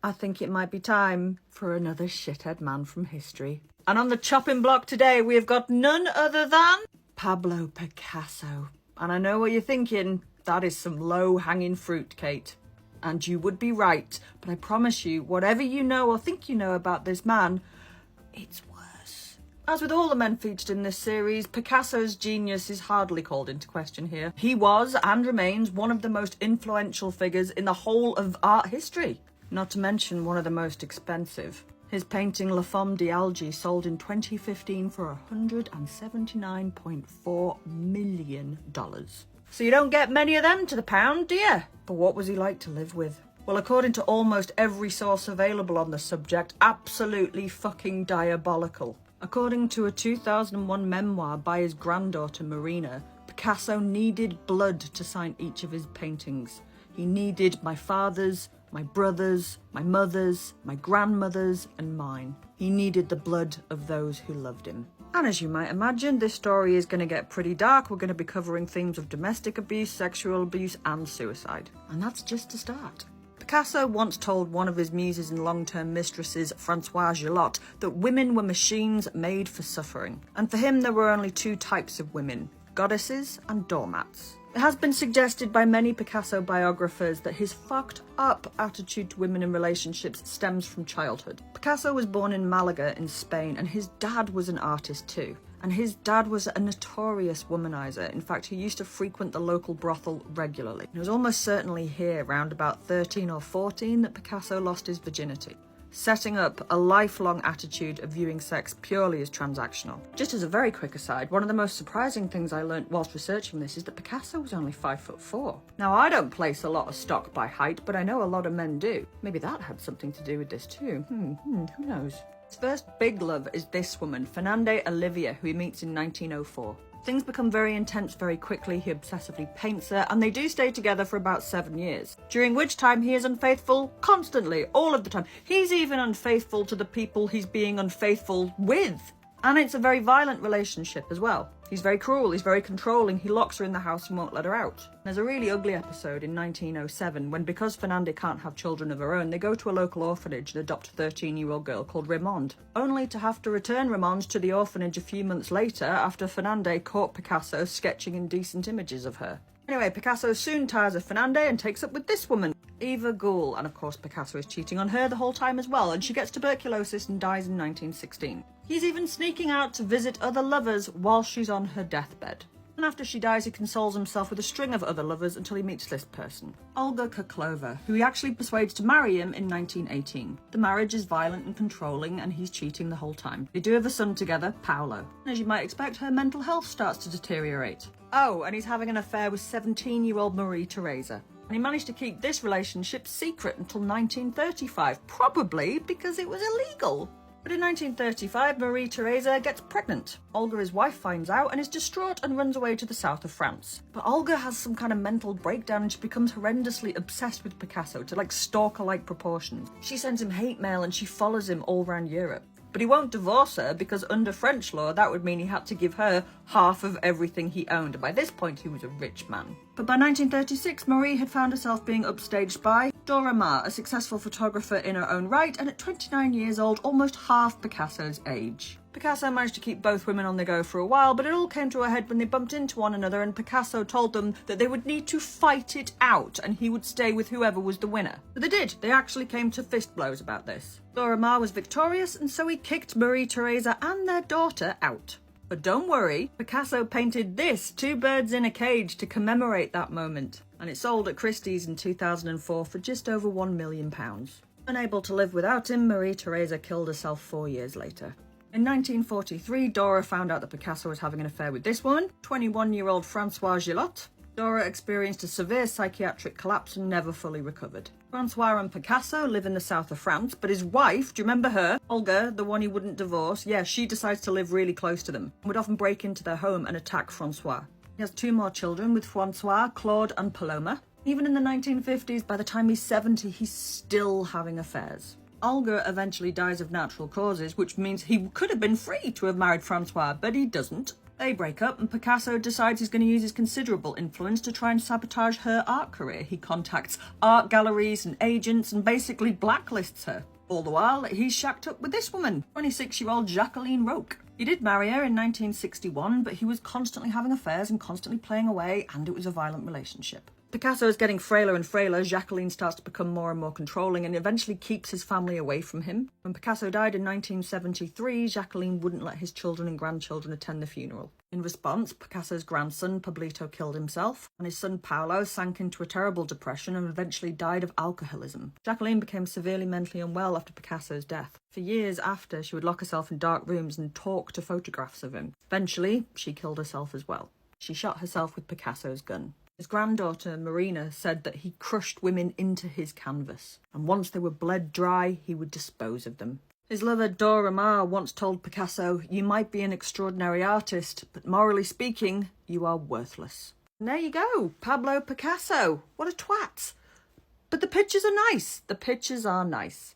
I think it might be time for another shithead man from history. And on the chopping block today, we have got none other than Pablo Picasso. And I know what you're thinking, that is some low-hanging fruit, Kate. And you would be right, but I promise you, whatever you know or think you know about this man, it's worse. As with all the men featured in this series, Picasso's genius is hardly called into question here. He was, and remains, one of the most influential figures in the whole of art history. Not to mention one of the most expensive. His painting La Femme d'Alger sold in 2015 for $179.4 million. So you don't get many of them to the pound, do you? But what was he like to live with? Well, according to almost every source available on the subject, absolutely fucking diabolical. According to a 2001 memoir by his granddaughter Marina, Picasso needed blood to sign each of his paintings. He needed my father's, my brother's, my mother's, my grandmother's, and mine. He needed the blood of those who loved him. And as you might imagine, this story is going to get pretty dark. We're going to be covering themes of domestic abuse, sexual abuse, and suicide. And that's just a start. Picasso once told one of his muses and long-term mistresses, Françoise Gillotte, that women were machines made for suffering. And for him, there were only two types of women, goddesses and doormats. It has been suggested by many Picasso biographers that his fucked up attitude to women in relationships stems from childhood. Picasso was born in Malaga in Spain, and his dad was an artist too. And his dad was a notorious womanizer. In fact, he used to frequent the local brothel regularly. It was almost certainly here, around about 13 or 14, that Picasso lost his virginity, setting up a lifelong attitude of viewing sex purely as transactional. Just as a very quick aside, one of the most surprising things I learnt whilst researching this is that Picasso was only 5'4". Now, I don't place a lot of stock by height, but I know a lot of men do. Maybe that had something to do with this too. Who knows? His first big love is this woman, Fernande Olivia, who he meets in 1904. Things become very intense very quickly. He obsessively paints her, and they do stay together for about 7 years, during which time he is unfaithful constantly, all of the time. He's even unfaithful to the people he's being unfaithful with. And it's a very violent relationship as well. He's very cruel, he's very controlling, he locks her in the house and won't let her out. There's a really ugly episode in 1907 when, because Fernande can't have children of her own, they go to a local orphanage and adopt a 13-year-old girl called Raymonde, only to have to return Raymonde to the orphanage a few months later after Fernande caught Picasso sketching indecent images of her. Anyway, Picasso soon tires of Fernande and takes up with this woman, Eva Goul, and of course Picasso is cheating on her the whole time as well, and she gets tuberculosis and dies in 1916. He's even sneaking out to visit other lovers while she's on her deathbed. And after she dies, he consoles himself with a string of other lovers until he meets this person, Olga Koklova, who he actually persuades to marry him in 1918. The marriage is violent and controlling, and he's cheating the whole time. They do have a son together, Paolo. And as you might expect, her mental health starts to deteriorate. Oh, and he's having an affair with 17-year-old Marie Theresa. And he managed to keep this relationship secret until 1935, probably because it was illegal. But in 1935, Marie Theresa gets pregnant. Olga, his wife, finds out and is distraught and runs away to the south of France. But Olga has some kind of mental breakdown and she becomes horrendously obsessed with Picasso to stalker-like proportions. She sends him hate mail and she follows him all around Europe. But he won't divorce her because under French law, that would mean he had to give her half of everything he owned. And by this point, he was a rich man. But by 1936, Marie had found herself being upstaged by Dora Maar, a successful photographer in her own right, and at 29 years old, almost half Picasso's age. Picasso managed to keep both women on the go for a while, but it all came to a head when they bumped into one another and Picasso told them that they would need to fight it out and he would stay with whoever was the winner. But they did. They actually came to fist blows about this. Dora Maar was victorious, and so he kicked Marie Theresa and their daughter out. But don't worry, Picasso painted this, 2 birds in a cage, to commemorate that moment. And it sold at Christie's in 2004 for just over £1 million. Unable to live without him, Marie Theresa killed herself 4 years later. In 1943, Dora found out that Picasso was having an affair with this woman, 21-year-old Françoise Gillotte. Dora experienced a severe psychiatric collapse and never fully recovered. François and Picasso live in the south of France, but his wife, do you remember her? Olga, the one he wouldn't divorce, yeah, she decides to live really close to them and would often break into their home and attack François. He has 2 more children with François, Claude and Paloma. Even in the 1950s, by the time he's 70, he's still having affairs. Olga eventually dies of natural causes, which means he could have been free to have married François, but he doesn't. They break up and Picasso decides he's going to use his considerable influence to try and sabotage her art career. He contacts art galleries and agents and basically blacklists her. All the while, he's shacked up with this woman, 26-year-old Jacqueline Roque. He did marry her in 1961, but he was constantly having affairs and constantly playing away, and it was a violent relationship. Picasso is getting frailer and frailer. Jacqueline starts to become more and more controlling and eventually keeps his family away from him. When Picasso died in 1973, Jacqueline wouldn't let his children and grandchildren attend the funeral. In response, Picasso's grandson, Pablito, killed himself, and his son, Paolo, sank into a terrible depression and eventually died of alcoholism. Jacqueline became severely mentally unwell after Picasso's death. For years after, she would lock herself in dark rooms and talk to photographs of him. Eventually, she killed herself as well. She shot herself with Picasso's gun. His granddaughter, Marina, said that he crushed women into his canvas, and once they were bled dry, he would dispose of them. His lover, Dora Maar, once told Picasso, "You might be an extraordinary artist, but morally speaking, you are worthless." And there you go, Pablo Picasso. What a twat. But the pictures are nice. The pictures are nice.